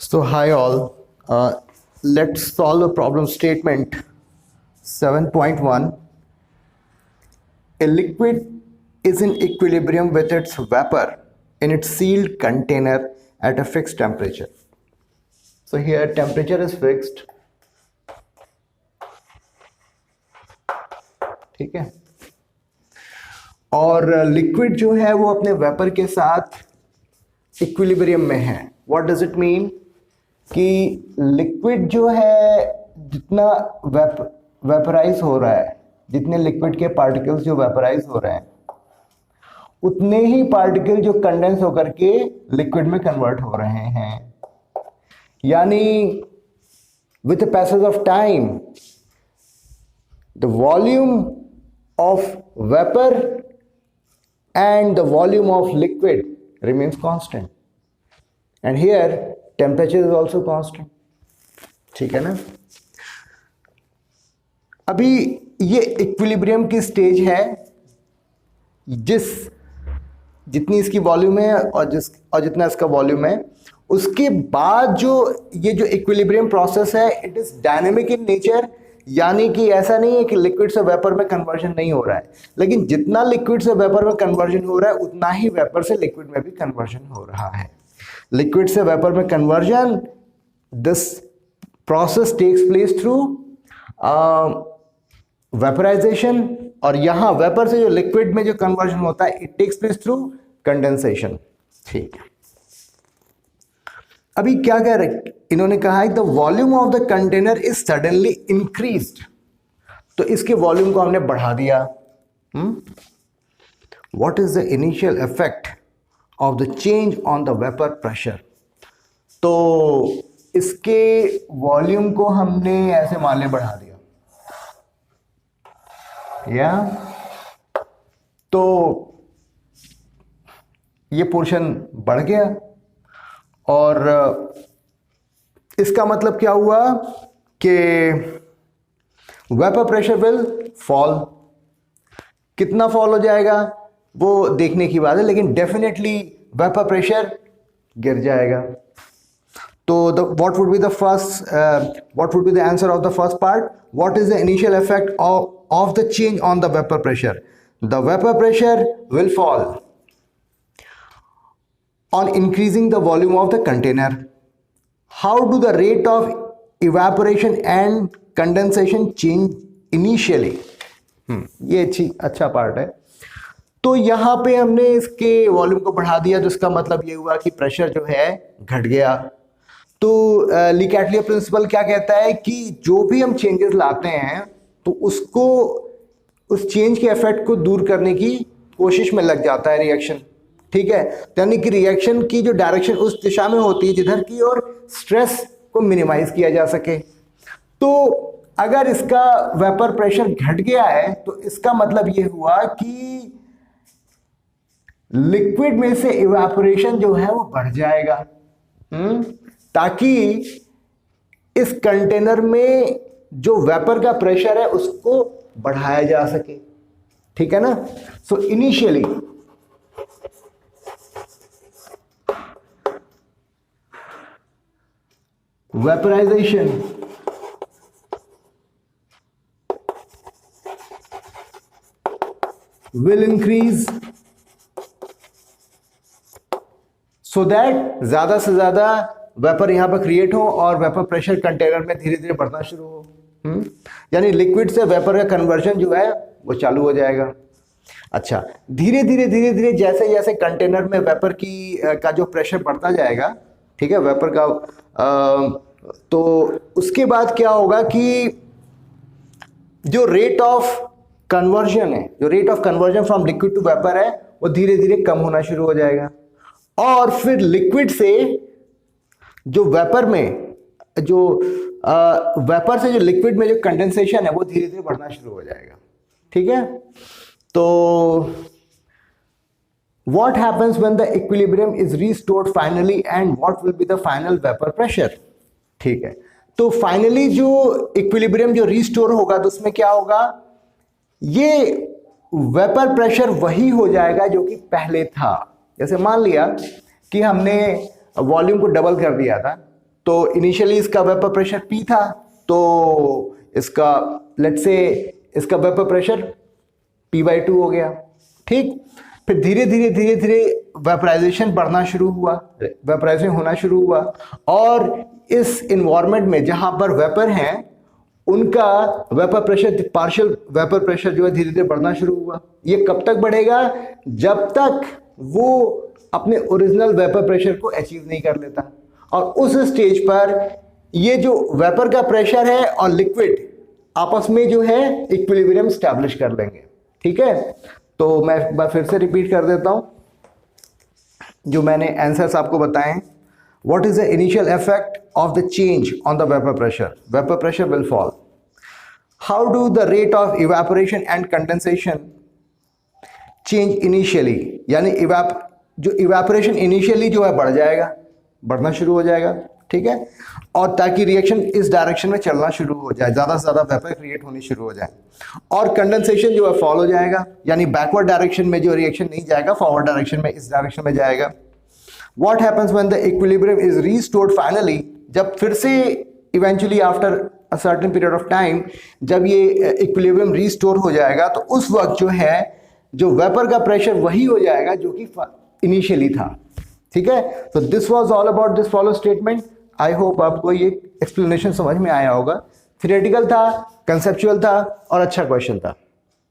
So hi all, let's solve the problem statement 7.1. A liquid is in equilibrium with its vapor in its sealed container at a fixed temperature. So here temperature is fixed, ठीक है, और liquid जो है वो अपने vapour के साथ equilibrium में है. व्हाट डज इट मीन कि लिक्विड जो है जितना वेपराइज हो रहा है, जितने लिक्विड के पार्टिकल्स जो वेपराइज हो रहे हैं उतने ही पार्टिकल जो कंडेंस होकर के लिक्विड में कन्वर्ट हो रहे हैं. यानी with the passage of time the volume of vapour and the volume of liquid remains constant, and here temperature is also constant. ठीक है ना. अभी ये इक्विलिब्रियम की स्टेज है जितनी इसकी वॉल्यूम है और जितना इसका वॉल्यूम है. उसके बाद जो ये जो इक्विलिब्रियम प्रोसेस है it is dynamic in nature. यानी कि ऐसा नहीं है कि लिक्विड से वेपर में कन्वर्जन नहीं हो रहा है, लेकिन जितना लिक्विड से वेपर में कन्वर्जन हो रहा है उतना ही वेपर से लिक्विड में भी कन्वर्जन हो रहा है. लिक्विड से वेपर में conversion, this process takes place through vaporisation, और यहां वेपर से जो लिक्विड में जो कन्वर्जन होता है it takes place through condensation. ठीक है. अभी क्या कह रहे इन्होंने कहा है the volume of the container is suddenly increased. तो इसके वॉल्यूम को हमने बढ़ा दिया. What is the initial effect of the change on the vapour pressure. तो इसके वॉल्यूम को हमने ऐसे मान ले बढ़ा दिया, या तो ये पोर्शन बढ़ गया, और इसका मतलब क्या हुआ कि वेपर प्रेशर विल फॉल. कितना फॉल हो जाएगा वो देखने की बात है, लेकिन डेफिनेटली वेपर प्रेशर गिर जाएगा. तो what would be the answer of the first part. What is the initial effect of the change on the vapour pressure. The vapour pressure will fall on increasing the volume of the container. How do the rate of evaporation and condensation change initially? ये अच्छा part है. तो यहां पे हमने इसके volume को बढ़ा दिया, तो इसका मतलब ये हुआ कि प्रेशर जो है घट गया. तो ली कैटलियर प्रिंसिपल क्या कहता है कि जो भी हम चेंजेस लाते हैं तो उसको उस चेंज के इफेक्ट को दूर करने की कोशिश में लग जाता है रिएक्शन. ठीक है. यानी कि रिएक्शन की जो डायरेक्शन उस दिशा में होती है जिधर की और स्ट्रेस को मिनिमाइज किया जा सके. तो अगर इसका वेपर प्रेशर घट गया है तो इसका मतलब यह हुआ कि लिक्विड में से इवेपोरेशन जो है वो बढ़ जाएगा, ताकि इस कंटेनर में जो वेपर का प्रेशर है उसको बढ़ाया जा सके. ठीक है ना. So initially vaporization will increase so that ज्यादा से ज्यादा वेपर यहां पर क्रिएट हो और वेपर प्रेशर कंटेनर में धीरे धीरे बढ़ना शुरू हो. यानी लिक्विड से वेपर का कन्वर्जन जो है वो चालू हो जाएगा. अच्छा, धीरे धीरे जैसे जैसे कंटेनर में वेपर का जो प्रेशर बढ़ता जाएगा, ठीक है, वेपर का तो उसके बाद क्या होगा कि जो रेट ऑफ कन्वर्जन है, जो rate of conversion from liquid to vapour है वो धीरे धीरे कम होना शुरू हो जाएगा. और फिर लिक्विड से जो वेपर में जो वेपर से जो लिक्विड में जो कंडेंसेशन है वो धीरे धीरे बढ़ना शुरू हो जाएगा. ठीक है. तो what happens when the equilibrium is restored finally and what will be the final vapor pressure. ठीक है. तो फाइनली जो इक्विलिब्रियम जो रिस्टोर होगा तो उसमें क्या होगा, ये वेपर प्रेशर वही हो जाएगा जो कि पहले था. जैसे मान लिया कि हमने वॉल्यूम को डबल कर दिया था, तो इनिशियली इसका वेपर प्रेशर P था, तो इसका लेट्स से इसका वेपर प्रेशर P/2 हो गया, ठीक। फिर धीरे धीरे वेपराइजेशन बढ़ना शुरू हुआ, वेपराइजेशन होना शुरू हुआ, और इस इन्वायरमेंट में जहां पर वेपर हैं उनका vapour pressure, partial vapour pressure जो है धीरे धीरे बढ़ना शुरू हुआ। ये कब तक बढ़ेगा? जब तक वो अपने ओरिजिनल वेपर प्रेशर को अचीव नहीं कर लेता, और उस स्टेज पर ये जो वेपर का प्रेशर है और लिक्विड आपस में जो है इक्विलिब्रियम स्टैब्लिश कर लेंगे, ठीक है। तो मैं फिर से रिपीट कर देता हूं जो मैंने आंसर्स आपको बताए हैं। What is the initial effect of the change on the vapor pressure? Vapor pressure will fall. How do the rate of evaporation and condensation change initially? यानी जो evaporation initially जो है बढ़ जाएगा, बढ़ना शुरू हो जाएगा, ठीक है, और ताकि रिएक्शन इस डायरेक्शन में चलना शुरू हो जाए, ज़्यादा से ज़्यादा वेपर क्रिएट होनी शुरू हो जाए, और कंडेंसेशन जो है फॉल हो जाएगा, यानी बैकवर्ड डायरेक्शन में जो रिएक्शन नहीं जाएगा फॉरवर्ड डायरेक्शन में, इस डायरेक्शन में जाएगा। What happens when the equilibrium is restored finally? जब फिर से eventually after a certain period of time जब ये equilibrium restore हो जाएगा, तो उस वक्त जो है जो वेपर का प्रेशर वही हो जाएगा जो कि इनिशियली था, ठीक है। तो this was all about this follow statement. I hope आपको ये एक्सप्लेनेशन समझ में आया होगा। थ्योरेटिकल था, कंसेप्चुअल था और अच्छा क्वेश्चन था।